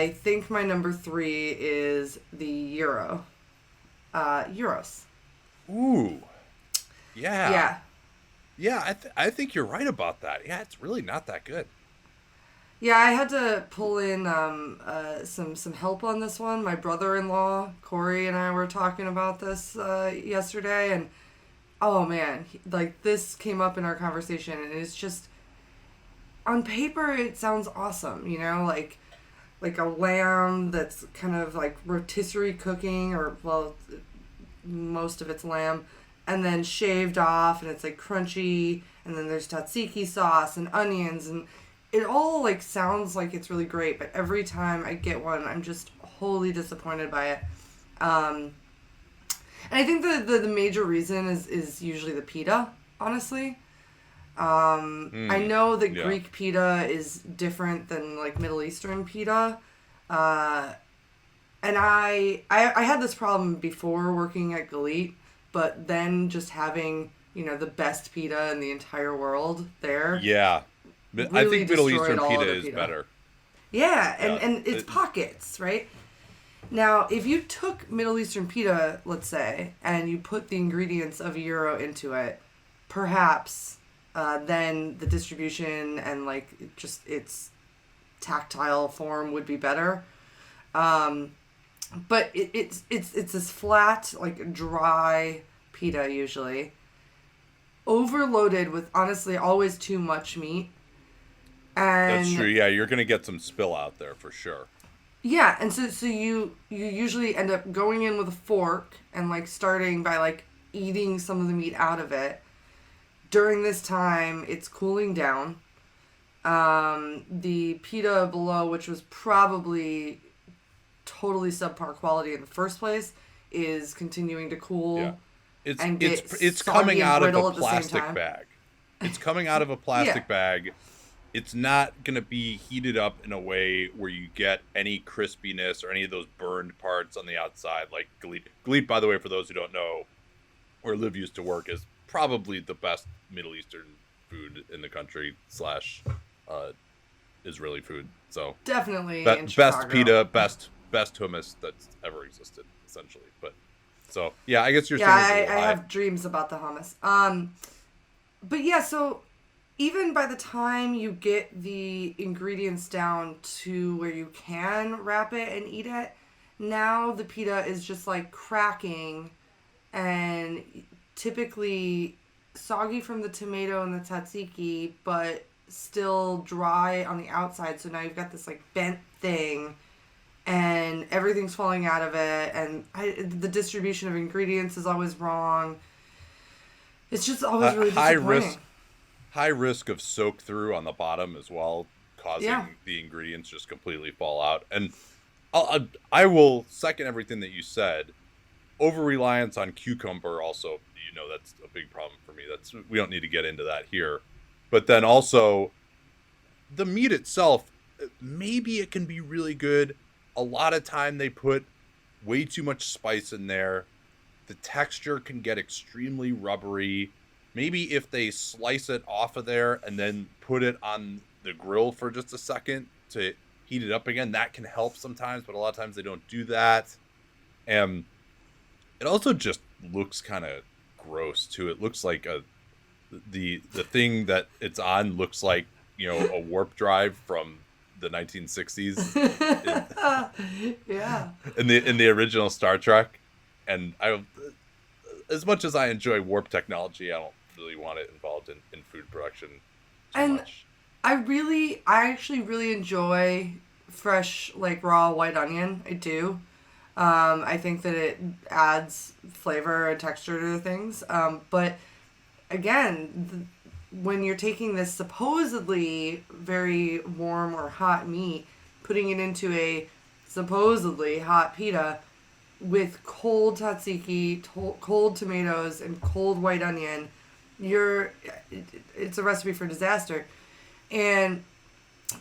I think my number 3 is the gyro. Gyros. Ooh. Yeah. Yeah. Yeah, I think you're right about that. Yeah, it's really not that good. Yeah, I had to pull in some help on this one. My brother-in-law, Corey, and I were talking about this yesterday, and oh man, like this came up in our conversation, and it's just on paper it sounds awesome, like a lamb that's kind of like rotisserie cooking, or well, most of it's lamb, and then shaved off, and it's like crunchy, and then there's tzatziki sauce and onions, and it all like sounds like it's really great, but every time I get one, I'm just wholly disappointed by it. Um, and I think the major reason is usually the pita, honestly. I know that Yeah. Greek pita is different than like Middle Eastern pita. Uh, and I had this problem before working at Galit, but then just having, the best pita in the entire world there Yeah. I really think Middle destroyed Eastern all pita other is pita. better. Yeah, Yeah. and it's pockets, right? Now, if you took Middle Eastern pita, let's say, and you put the ingredients of a gyro into it, perhaps then the distribution and like just its tactile form would be better. Um, but it's this flat, like dry pita usually, overloaded with honestly always too much meat. That's true. And Yeah, you're going to get some spill out there for sure. yeah, and so you usually end up going in with a fork and like starting by like eating some of the meat out of it. During this time, it's cooling down. The pita below, which was probably totally subpar quality in the first place, is continuing to Yeah. cool It's and it's get it's soggy coming and out of a brittle at the same plastic time. bag. It's coming out of a Yeah, plastic bag. It's not going to be heated up in a way where you get any crispiness or any of those burned parts on the outside like Galit. Galit, by the way, for those who don't know, where Liv used to work, is probably the best Middle Eastern food in the country slash uh, Israeli food. So definitely in best Chicago. pita, best hummus that's ever existed, essentially. But so yeah, I guess your Yeah, standards are a little I high. have dreams about the hummus. But yeah, so even by the time you get the ingredients down to where you can wrap it and eat it, now the pita is just like cracking and typically soggy from the tomato and the tzatziki, but still dry on the outside. So now you've got this like bent thing and everything's falling out of it, and the distribution of ingredients is always wrong. It's just always really High risk disappointing. high risk of soak through on the bottom as well, Yeah. causing the ingredients just completely fall out. And I will second everything that you said. Over reliance on cucumber also, that's a big problem for me. We don't need to get into that here. But then also the meat itself, maybe it can be really good. A lot of time they put way too much spice in there. The texture can get extremely rubbery. Maybe if they slice it off of there and then put it on the grill for just a second to heat it up again, that can help sometimes, but a lot of times they don't do that. And it also just looks kind of gross too. It looks like the thing that it's on looks like, a warp drive from the 1960s Yeah. in the original Star Trek. And as much as I enjoy warp technology, I don't really want it involved in food production too And much. I actually really enjoy fresh, like raw white onion. I do. I think that it adds flavor and texture to the things. But again, when you're taking this supposedly very warm or hot meat, putting it into a supposedly hot pita with cold tzatziki, cold tomatoes, and cold white onion, it's a recipe for disaster. And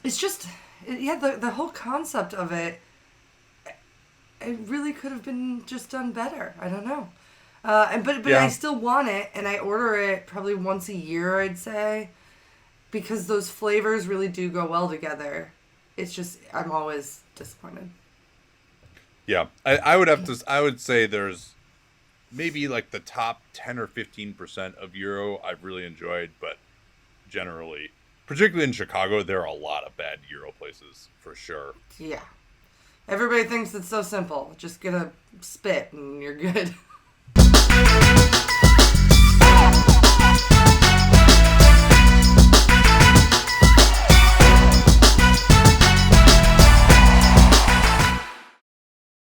it's just, yeah, the whole concept of it, it really could have been just done better. I don't know. But I Yeah. still want it, and I order it probably once a year, I'd say, because those flavors really do go well together. it's just I'm always disappointed. Yeah, I would say there's maybe like the top 10 or 15% of gyro I've really enjoyed, but generally, particularly in Chicago, there are a lot of bad gyro places for sure. Yeah. Everybody thinks it's so simple. Just get a spit and you're good.